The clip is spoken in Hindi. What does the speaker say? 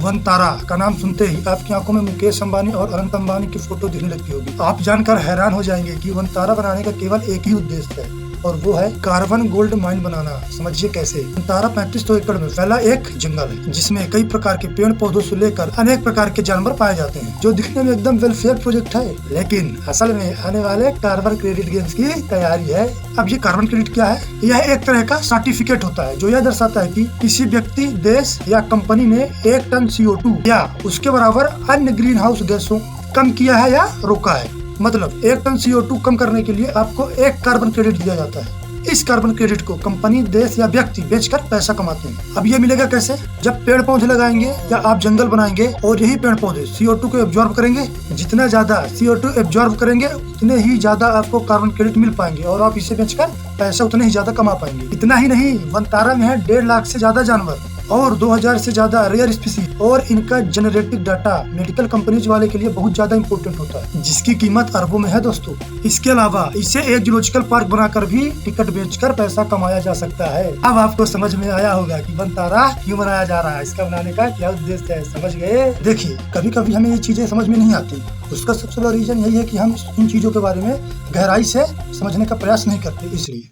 वनतारा का नाम सुनते ही आपकी आंखों में मुकेश अंबानी और अनंत अंबानी की फोटो दिखने लगती होगी। आप जानकर हैरान हो जाएंगे कि वनतारा बनाने का केवल एक ही उद्देश्य है और वो है कार्बन गोल्ड माइन बनाना। समझिए कैसे। वनतारा 3500 एकड़ में फैला एक जंगल है जिसमें कई प्रकार के पेड़ पौधों से लेकर अनेक प्रकार के जानवर पाए जाते हैं, जो दिखने में एकदम वेलफेयर प्रोजेक्ट है, लेकिन असल में आने वाले कार्बन क्रेडिट गेम्स की तैयारी है। अब ये कार्बन क्रेडिट क्या है? यह एक तरह का सर्टिफिकेट होता है जो यह दर्शाता है कि किसी व्यक्ति, देश या कंपनी ने 1 टन CO2 या उसके बराबर अन्य ग्रीन हाउस गैसों कम किया है या रोका है। मतलब 1 टन CO2 कम करने के लिए आपको 1 कार्बन क्रेडिट दिया जाता है। इस कार्बन क्रेडिट को कंपनी, देश या व्यक्ति बेचकर पैसा कमाते हैं। अब ये मिलेगा कैसे? जब पेड़ पौधे लगाएंगे या आप जंगल बनाएंगे और यही पेड़ पौधे CO2 को एब्जॉर्ब करेंगे। जितना ज्यादा CO2 एब्जॉर्ब करेंगे उतने ही ज्यादा आपको कार्बन क्रेडिट मिल पाएंगे और आप इसे बेचकर पैसा उतने ही ज्यादा कमा पाएंगे। इतना ही नहीं, वनतारा में है 1.5 लाख से ज्यादा जानवर और 2000 से ज्यादा रेयर स्पीसीज और इनका जेनरेटेड डाटा मेडिकल कंपनीज वाले के लिए बहुत ज्यादा इम्पोर्टेंट होता है, जिसकी कीमत अरबों में है दोस्तों। इसके अलावा इसे एक जूलॉजिकल पार्क बनाकर भी टिकट बेचकर पैसा कमाया जा सकता है। अब आपको समझ में आया होगा कि वनतारा क्यों बनाया जा रहा है, इसका बनाने का क्या उद्देश्य है। समझ गए? देखिए, कभी कभी हमें ये चीजें समझ में नहीं आती। उसका सबसे बड़ा रीजन यही है कि हम इन चीजों के बारे में गहराई से समझने का प्रयास नहीं करते, इसलिए।